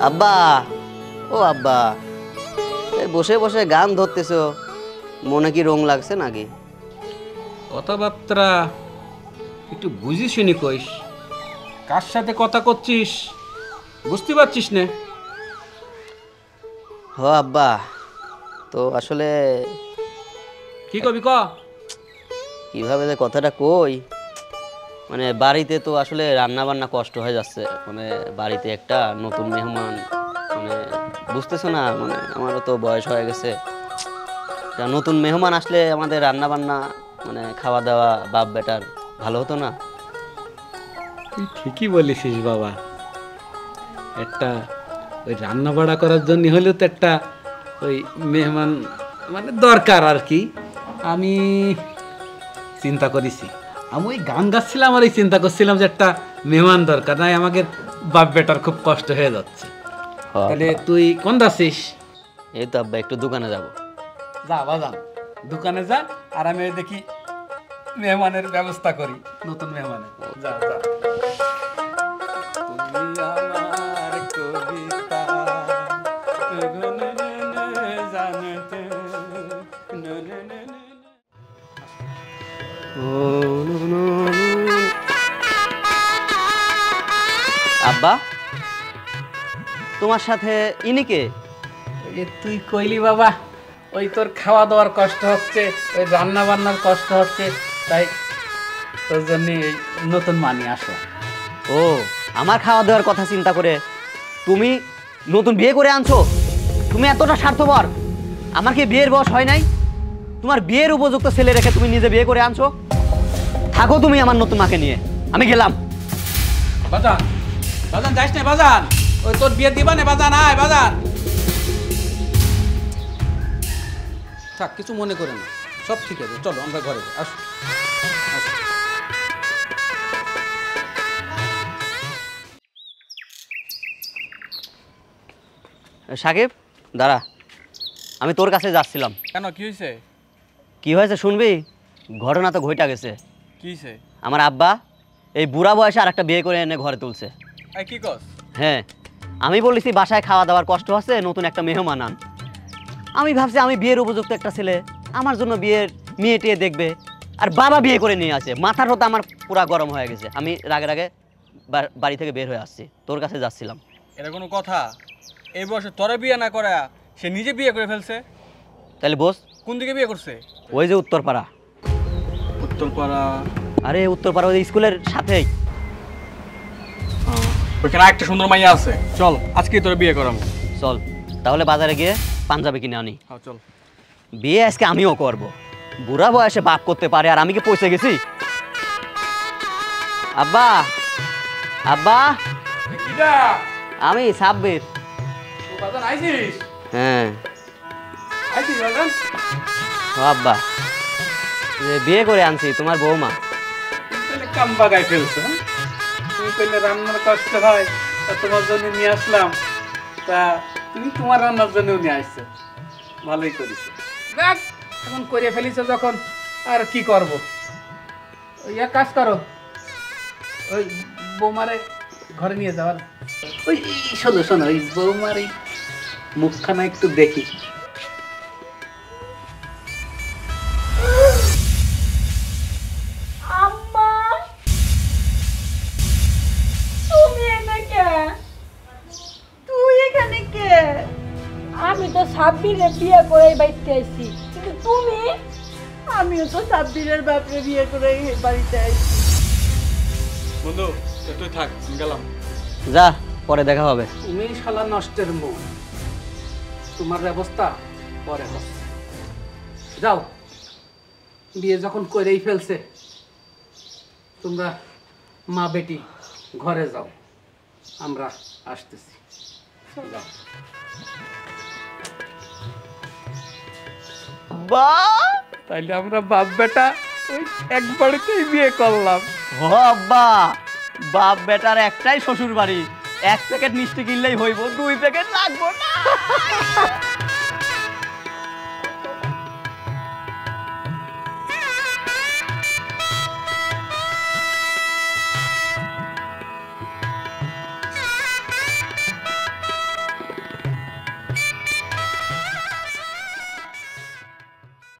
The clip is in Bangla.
আব্বা, ও আব্বা, বসে বসে গান ধরতেছো, মনে কি রং লাগছে নাকি? কথাবার্তা একটু বুঝি শুনি কইস, কার সাথে কথা করছিস বুঝতে পারছিস না? হ আব্বা, তো আসলে কি কবি ক। কিভাবে যে কথাটা কই, মানে বাড়িতে তো আসলে রান্না বান্না কষ্ট হয়ে যাচ্ছে, মানে বাড়িতে একটা নতুন মেহমান, মানে বুঝতেছো না, মানে আমারও তো বয়স হয়ে গেছে, নতুন মেহমান আসলে আমাদের রান্না বান্না মানে খাওয়া দাওয়া বাপ বেটার ভালো হতো না? তুই ঠিকই বলেছিস বাবা, একটা ওই রান্না বাড়া করার জন্য হলেও তো একটা ওই মেহমান মানে দরকার আর কি। আমি চিন্তা করেছি, আমি ওই গান গাচ্ছিলাম আর এই চিন্তা করছিলাম যে একটা মেহমান দরকার, নাই আমাকে বাপ বেটার খুব কষ্ট হয়ে যাচ্ছে। তাহলে তুই কোন যাচ্ছিস? এই তো আব্বা একটু দোকানে যাব। যা বাজান, দোকানে যা, আর আমি ওই দেখি মেহমানের ব্যবস্থা করি, নতুন মেহমানের। যা যা। তুমি আমার কবিতা জানতে আব্বা, তোমার সাথে ইনিকে? তুই কইলি বাবা, ওই তোর খাওয়া দাওয়ার কষ্ট হচ্ছে, ওই রান্না বান্নার কষ্ট হচ্ছে, তাই তোর জন্য এই নতুন মানি আসো। ও, আমার খাওয়া দাওয়ার কথা চিন্তা করে তুমি নতুন বিয়ে করে আনছো? তুমি এতটা স্বার্থপর? আমার কি বিয়ের বয়স হয় নাই? তোমার বিয়ের উপযুক্ত ছেলে রেখে তুমি নিজে বিয়ে করে আনছো? থাকো তুমি আমার নতুন মাকে নিয়ে, আমি গেলাম। বাজান, বাজান যাইস না বাজান, ওই তোর বিয়ে দিবা না বাজান, আয় বাজান। থাক, কিছু মনে করে না, সব ঠিক আছে, চলো আমরা ঘরে যাই, আসো। সাকিব দাঁড়া, আমি তোর কাছে যাচ্ছিলাম। কেন, কি হয়েছে? কি হয়েছে শুনবি? ঘটনা তো ঘইটা গেছে। কি হয়েছে? আমার আব্বা এই বুড়া বয়সে আর একটা বিয়ে করে এনে ঘরে তুলছে। এই কি কস? হ্যাঁ, আমি বলেছি বাসায় খাওয়া দাওয়ার কষ্ট হচ্ছে, নতুন একটা মেহমান আন। আমি ভাবছি আমি বিয়ের উপযুক্ত একটা ছেলে, আমার জন্য বিয়ের মেয়ে টিয়ে দেখবে, আর বাবা বিয়ে করে নিয়ে আসে। মাথার হতে আমার পুরা গরম হয়ে গেছে, আমি রাগে রাগে বাড়ি থেকে বের হয়ে আসছি, তোর কাছে যাচ্ছিলাম। এটা কোনো কথা? এই বয়সে তোরা বিয়ে না করা সে নিজে বিয়ে করে ফেলছে। তাহলে বস কোন দিকে বিয়ে করছে? ওই যে উত্তরপাড়া। উত্তরপাড়া? আরে উত্তরপাড়া ওই স্কুলের সাথেই। ওইখানে একটা সুন্দর মাইয়া আছে, চল আজকেই তোরা বিয়ে করাবো। চল তাহলে বাজারে গিয়ে পাঞ্জাবি কিনে আনি। হ্যাঁ চল। বিয়ে আজকে আমিও করব। বুড়া বয়সে বাপ করতে পারে আর আমি কি পয়সা গেছি? আব্বা, আব্বা, কিডা? আমি সাব্বির। ও বাজান আইছিস? হ্যাঁ। আইছিস বাজান? ও আব্বা, যে বিয়ে করে আনছি তোমার বৌমা। তাহলে কাম বাগাই ফেলছো, হ্যাঁ? তুমি কইলে রান্নার কষ্ট হয়, তা তোমার জন্য নিয়ে আসলাম, তা তুমি তোমার রান্নার জন্য নিয়ে আসছো, ভালোই করেছো। দেখ এখন করে ফেলিছো যখন, আর কি করব। ওই এক কাজ করো, ওই বৌমারে ঘরে নিয়ে যাওয়ার, ওই শোনো শোনো, ওই বৌমার এই মুখখানা একটু দেখি। আম্মা, তুমি এখানে কে? তুই এখানে কে? আমি তো সাব্বিরের বিয়ে করে বাড়িতে আইছি, কিন্তু তুমি? আমিও তো সাব্বিরের বাপরে বিয়ে করে এই বাড়িতে আইছি। বন্ধু তুই থাক, আমি গেলাম। যা, পরে দেখা হবে। তুমি শালা নষ্টের মুখ, তোমার ব্যবস্থা পরে হবে। যাও, বিয়ে যখন করেই ফেলছে, তোমরা মা বেটি ঘরে যাও, আমরা আসতেছি। যাও। তাইলে আমরা বাপ বেটা ওই এক বাড়িতেই বিয়ে করলাম। ও আব্বা, বাপ বেটার একটাই শ্বশুর বাড়ি, 1 প্যাকেট মিষ্টি কিনলেই হইব, 2 প্যাকেট লাগবো না।